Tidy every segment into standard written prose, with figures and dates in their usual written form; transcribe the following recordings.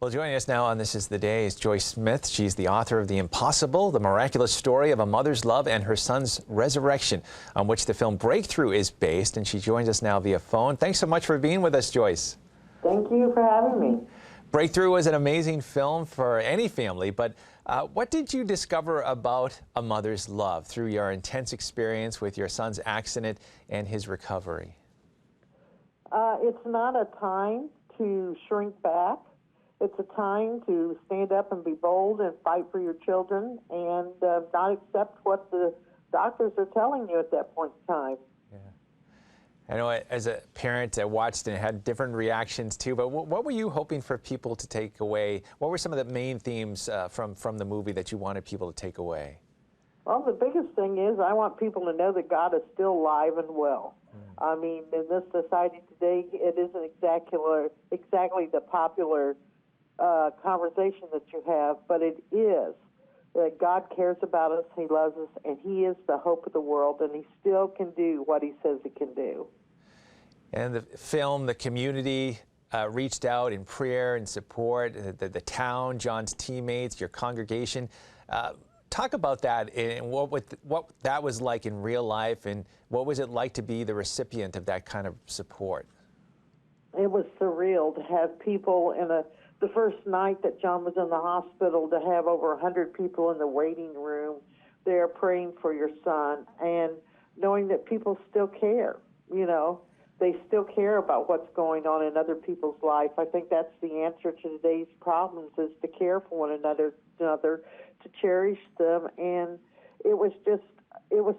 Well, joining us now on This Is the Day is Joyce Smith. She's the author of The Impossible, the miraculous story of a mother's love and her son's resurrection, on which the film Breakthrough is based, and she joins us now via phone. Thanks so much for being with us, Joyce. Thank you for having me. Breakthrough was an amazing film for any family, but what did you discover about a mother's love through your intense experience with your son's accident and his recovery? It's not a time to shrink back. It's a time to stand up and be bold and fight for your children and not accept what the doctors are telling you at that point in time. Yeah. I know as a parent, I watched and had different reactions too, but what were you hoping for people to take away? What were some of the main themes from the movie that you wanted people to take away? Well, the biggest thing is I want people to know that God is still alive and well. I mean, in this society today, it isn't exactly the popular conversation that you have, but it is that God cares about us, He loves us, and He is the hope of the world, and He still can do what He says He can do. And the film, the community reached out in prayer and support, the town, John's teammates, your congregation. Talk about that and what that was like in real life, and what was it like to be the recipient of that kind of support? It was surreal to have people in the first night that John was in the hospital, to have over 100 people in the waiting room there praying for your son, and knowing that people still care, you know. They still care about what's going on in other people's life. I think that's the answer to today's problems, is to care for one another, to cherish them. And it was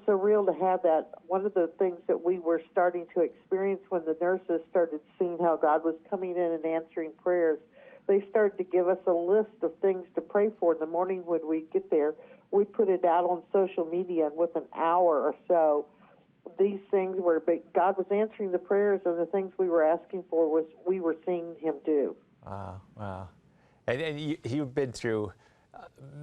surreal to have that. One of the things that we were starting to experience when the nurses started seeing how God was coming in and answering prayers, they started to give us a list of things to pray for in the morning when we get there. We put it out on social media, and within an hour or so, these things were, God was answering the prayers, and the things we were asking for was we were seeing Him do. Wow. And you've been through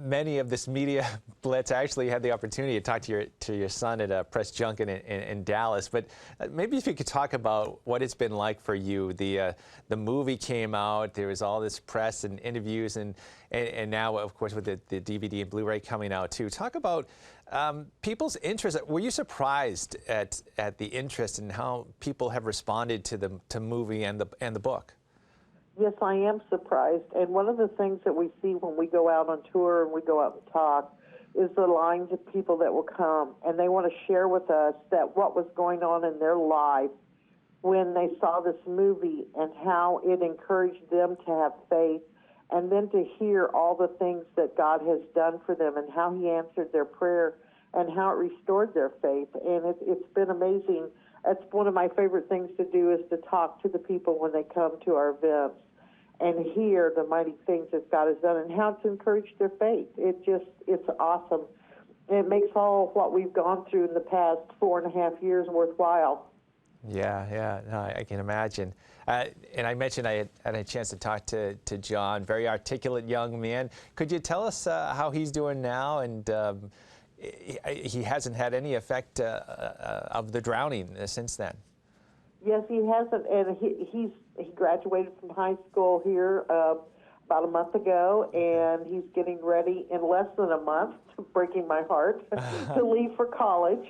many of this media blitz. I actually had the opportunity to talk to your son at a press junket in Dallas. But maybe if you could talk about what it's been like for you. The movie came out. There was all this press and interviews, and now, of course, with the DVD and Blu-ray coming out too. Talk about people's interest. Were you surprised at the interest and how people have responded to the movie and the book? Yes, I am surprised. And one of the things that we see when we go out on tour and we go out and talk is the lines of people that will come, and they want to share with us that what was going on in their life when they saw this movie and how it encouraged them to have faith, and then to hear all the things that God has done for them and how He answered their prayer and how it restored their faith. And it's been amazing. That's one of my favorite things to do, is to talk to the people when they come to our events and hear the mighty things that God has done and how to encourage their faith. It's awesome. And it makes all what we've gone through in the past 4.5 years worthwhile. Yeah, no, I can imagine. And I mentioned I had a chance to talk to John, very articulate young man. Could you tell us how he's doing now? And he hasn't had any effect of the drowning since then. Yes, he hasn't, and he graduated from high school here about a month ago, and he's getting ready in less than a month, breaking my heart, to leave for college.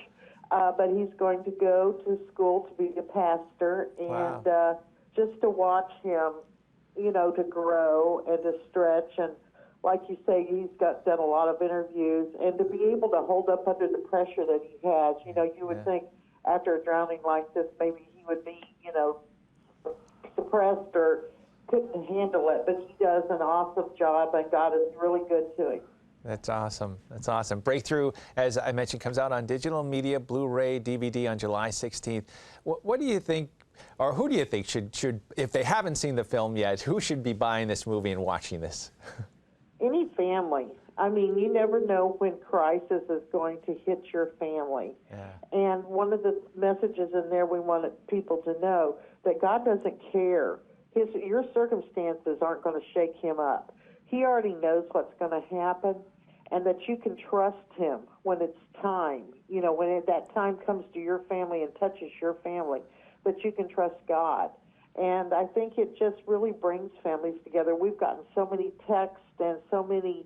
But he's going to go to school to be a pastor, and just to watch him, to grow and to stretch, and like you say, he's done a lot of interviews, and to be able to hold up under the pressure that he has. You would think after a drowning like this, maybe he would be, suppressed or couldn't handle it, but he does an awesome job, and God is really good to him. That's awesome. That's awesome. Breakthrough, as I mentioned, comes out on digital media, Blu-ray, DVD on July 16th. What do you think, or who do you think should, if they haven't seen the film yet, who should be buying this movie and watching this? Any family. I mean, you never know when crisis is going to hit your family. Yeah. And one of the messages in there, we wanted people to know that God doesn't care. Your circumstances aren't going to shake Him up. He already knows what's going to happen, and that you can trust Him when it's time. When that time comes to your family and touches your family, that you can trust God. And I think it just really brings families together. We've gotten so many texts and so many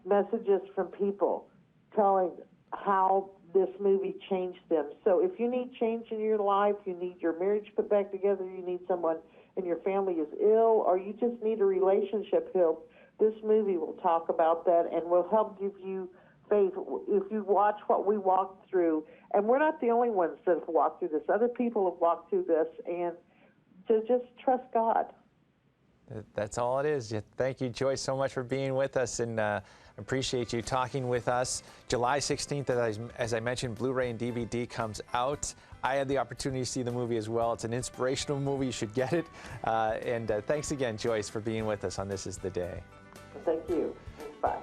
messages from people telling how this movie changed them. So if you need change in your life, you need your marriage put back together, you need someone in your family is ill, or you just need a relationship help, this movie will talk about that and will help give you faith. If you watch what we walked through, and we're not the only ones that have walked through this, other people have walked through this, and to just trust God. That's all it is. Thank you, Joyce, so much for being with us, and appreciate you talking with us. July 16th, as I mentioned, Blu-ray and DVD comes out. I had the opportunity to see the movie as well. It's an inspirational movie. You should get it. And thanks again, Joyce, for being with us on This Is the Day. Thank you. Bye.